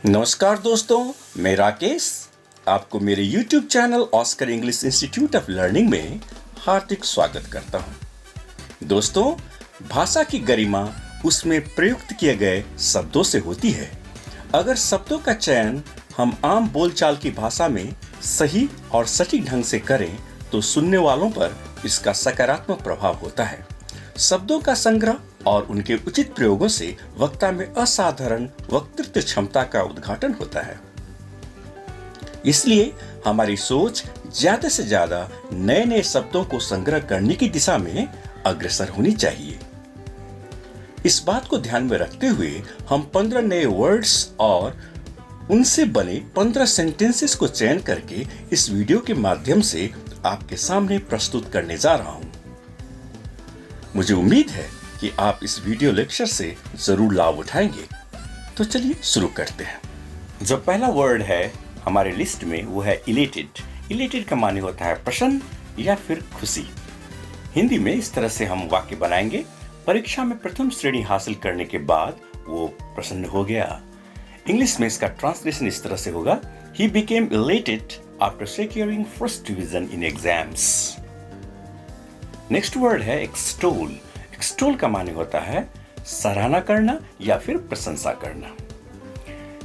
नमस्कार दोस्तों, मैं राकेश आपको मेरे YouTube channel Oscar English institute of learning में हार्दिक स्वागत करता हूं। दोस्तों, भाषा की गरिमा उसमें प्रयुक्त किए गए शब्दों से होती है। अगर शब्दों का चयन हम आम बोलचाल की भाषा में सही और सटीक ढंग से करें तो सुनने वालों पर इसका सकारात्मक प्रभाव होता है। शब्दों का संग्रह और उनके उचित प्रयोगों से वक्ता में असाधारण वक्तृत्व क्षमता का उद्घाटन होता है। इसलिए हमारी सोच ज्यादा से ज्यादा नए नए शब्दों को संग्रह करने की दिशा में अग्रसर होनी चाहिए। इस बात को ध्यान में रखते हुए हम 15 नए वर्ड्स और उनसे बने 15 सेंटेंसेस को चयन करके इस वीडियो के माध्यम से आपके सामने प्रस्तुत करने जा रहा हूं। मुझे उम्मीद है कि आप इस वीडियो लेक्चर से जरूर लाभ उठाएंगे। तो चलिए शुरू करते हैं। जो पहला वर्ड है हमारे लिस्ट में वो है इलेटेड। इलेटेड का माने होता है प्रसन्न या फिर खुशी। हिंदी में इस तरह से हम वाक्य बनाएंगे, परीक्षा में प्रथम श्रेणी हासिल करने के बाद वो प्रसन्न हो गया। इंग्लिश में इसका ट्रांसलेशन इस तरह से होगा, He became elated after securing first division in exams। Next word है एक्सटोल। एक्सटोल का माने होता है सराहना करना या फिर प्रशंसा करना।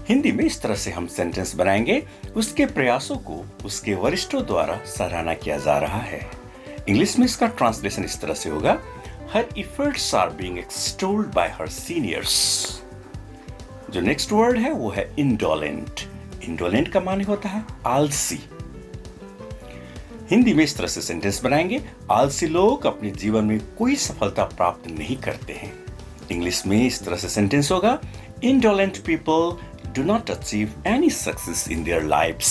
हिंदी में इस तरह से हम सेंटेंस बनाएंगे, उसके प्रयासों को उसके वरिष्ठों द्वारा सराहना किया जा रहा है। इंग्लिश में इसका ट्रांसलेशन इस तरह से होगा, Her efforts are being extolled by her seniors। जो नेक्स्ट वर्ड है वो है इंडोलेंट। इंडोलेंट का माने होता है आलसी। हिंदी में इस तरह से सेंटेंस बनाएंगे, आलसी लोग अपने जीवन में कोई सफलता प्राप्त नहीं करते हैं। इंग्लिश में इस तरह से सेंटेंस होगा, indolent people do not achieve any success in their lives।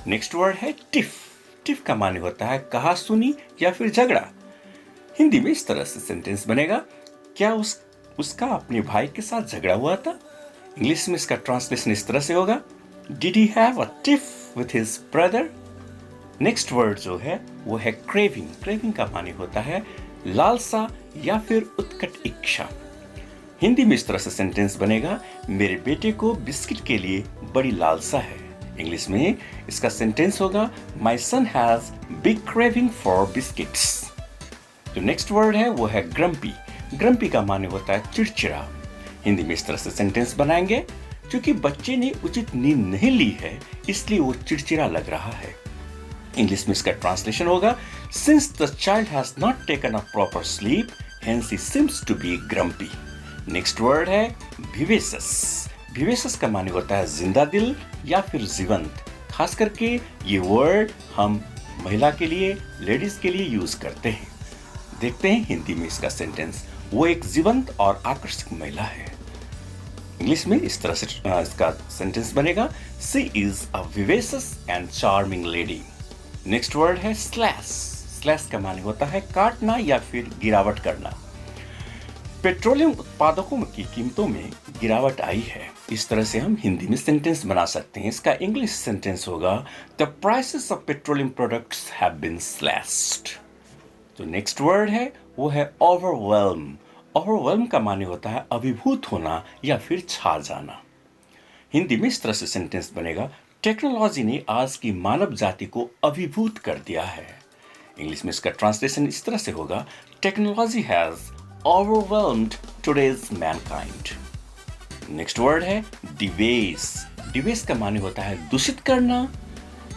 Next word है टिफ। टिफ का माने होता है कहा सुनी या फिर झगड़ा। हिंदी में इस तरह से सेंटेंस बनेगा, क्या उसका अपने भाई के साथ झगड़ा हुआ था। इंग्लिश में इसका ट्रांसलेशन इस तरह से होगा, Did he have a tiff with his brother। Next word जो है वो है क्रेविंग। क्रेविंग का माने होता है लालसा या फिर उत्कट इच्छा। हिंदी में इस तरह से सेंटेंस बनेगा, मेरे बेटे को बिस्किट के लिए बड़ी लालसा है। इंग्लिश में इसका सेंटेंस होगा, my son has big craving for biscuits. जो नेक्स्ट वर्ड है वो है ग्रम्पी। ग्रम्पी का माने होता है चिड़चिड़ा। हिंदी में इस तरह से सेंटेंस बनाएंगे, क्योंकि बच्चे ने उचित नींद नहीं ली है इसलिए वो चिड़चिड़ा लग रहा है। इंग्लिश में इसका ट्रांसलेशन होगा, Since the child has not taken a proper sleep, hence he seems to be grumpy। Next word है विवेसस। विवेसस का माने होता है जिंदा दिल या फिर जीवंत। खास करके ये वर्ड हम महिला के लिए, लेडीज के लिए यूज करते हैं। देखते हैं हिंदी में इसका सेंटेंस, वो एक जीवंत और आकर्षक महिला है। इंग्लिश में इस तरह से इसका सेंटेंस बनेगा, She is a vivacious and charming lady। Next word है स्लैश। स्लैश का माने होता है काटना या फिर गिरावट करना। पेट्रोलियम उत्पादकों की कीमतों में गिरावट आई है। इस तरह से हम हिंदी में सेंटेंस बना सकते हैं। इसका इंग्लिश सेंटेंस होगा, the prices of petroleum products have been slashed. जो नेक्स्ट वर्ड है वो है ओवरवेल्म। ओवरवेल्म का माने होता है अभिभूत होना या फिर छा जाना। हिंदी में इस तरह से सेंटेंस बनेगा, टेक्नोलॉजी ने आज की मानव जाति को अभिभूत कर दिया है। इंग्लिश में इसका ट्रांसलेशन इस तरह से होगा, technology has overwhelmed today's Mankind. Next word है डिवेस। डिवेस का माने होता है दूषित करना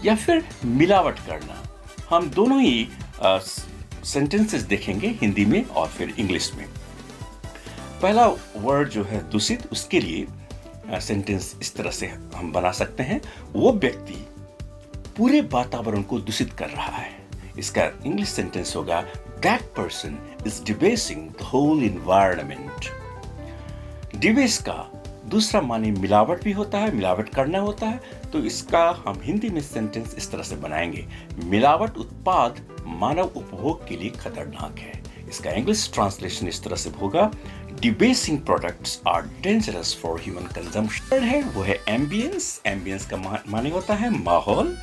या फिर मिलावट करना। हम दोनों ही सेंटेंसेस देखेंगे, हिंदी में और फिर इंग्लिश में। पहला वर्ड जो है दूषित, उसके लिए सेंटेंस इस तरह से हम बना सकते हैं, वो व्यक्ति पूरे वातावरण को दूषित कर रहा है। इसका इंग्लिश सेंटेंस होगा, that person is debasing the whole environment. Debase का दूसरा माने मिलावट भी होता है, मिलावट करना होता है। तो इसका हम हिंदी में सेंटेंस इस तरह से बनाएंगे, मिलावट उत्पाद मानव उपभोग के लिए खतरनाक है। इसका इंग्लिश ट्रांसलेशन इस तरह से होगा, Debasing products are dangerous for human consumption। है वो है एम्बियंस। एम्बियंस का माने होता है माहौल,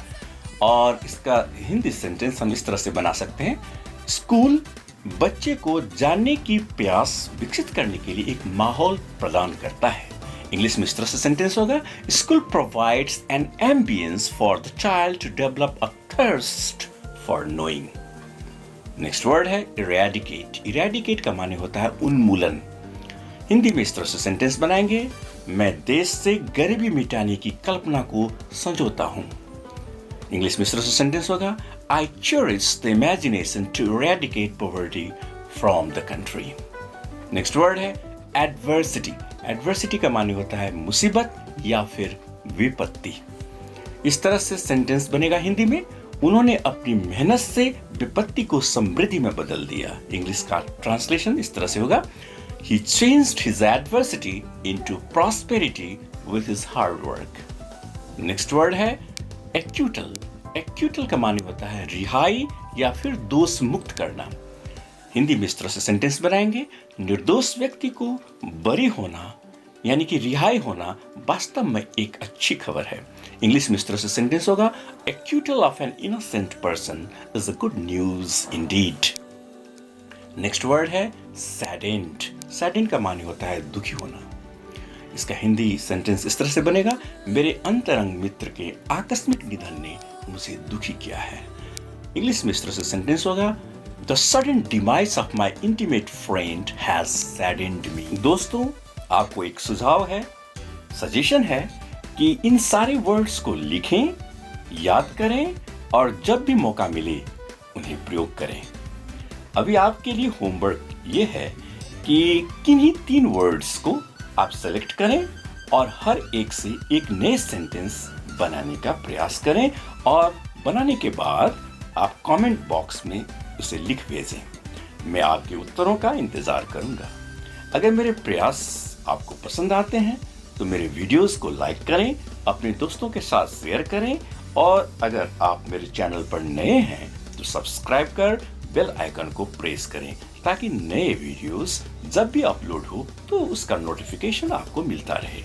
और इसका हिंदी सेंटेंस हम इस तरह से बना सकते हैं, स्कूल बच्चे को जानने की प्यास विकसित करने के लिए एक माहौल प्रदान करता है। इंग्लिश में इस तरह से सेंटेंस होगा, school provides an ambience for the child to develop a thirst for knowing. Next word है इरेडिकेट। इरेडिकेट का माने होता है उन्मूलन। हिंदी में इस तरह से सेंटेंस बनाएंगे, मैं देश से गरीबी मिटाने की कल्पना को संजोता हूं। इंग्लिश में इस तरह से सेंटेंस होगा, I cherish the imagination to eradicate poverty from the country. Next word है एडवर्सिटी। एडवर्सिटी का माने होता है मुसीबत या फिर विपत्ति। इस तरह से सेंटेंस बनेगा हिंदी में, उन्होंने अपनी मेहनत से विपत्ति को समृद्धि में बदल दिया। इंग्लिश का ट्रांसलेशन इस तरह से होगा, he changed his adversity into prosperity with his hard work. Next word है एक्यूटल। एक्यूटल का माने होता है रिहाई या फिर दोष मुक्त करना। हिंदी में इस तरह से सेंटेंस बनाएंगे, निर्दोष व्यक्ति को बरी होना यानी कि रिहाई होना वास्तव में एक अच्छी खबर है। इंग्लिश में इस तरह से सेंटेंस होगा, acquittal of an innocent person is a good news Indeed. Next word है सैडेंड। सैडेंड का माने होता है दुखी होना। इसका हिंदी सेंटेंस इस तरह से बनेगा, मेरे अंतरंग मित्र के आकस्मिक निधन ने मुझे दुखी किया है। इंग्लिश में इस तरह से सेंटेंस होगा, the sudden demise of my intimate friend has saddened me. दोस्तों, आपको एक सुझाव है, सजेशन है कि इन सारे वर्ड्स को लिखें, याद करें और जब भी मौका मिले उन्हें प्रयोग करें। अभी आपके लिए होमवर्क ये है कि किन्हीं 3 वर्ड्स को आप सेलेक्ट करें और हर एक से एक नए सेंटेंस बनाने का प्रयास करें और बनाने के बाद आप कमेंट बॉक्स में उसे लिख भेजें। मैं आपके उत्तरों का इंतजार करूंगा। अगर मेरे प्रयास आपको पसंद आते हैं तो मेरे वीडियोस को लाइक करें, अपने दोस्तों के साथ शेयर करें और अगर आप मेरे चैनल पर नए हैं तो सब्सक्राइब कर बेल आइकन को प्रेस करें ताकि नए वीडियोस जब भी अपलोड हो तो उसका नोटिफिकेशन आपको मिलता रहे।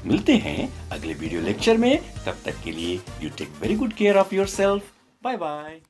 मिलते हैं अगले वीडियो लेक्चर में, तब तक के लिए you take very good care of yourself. Bye bye.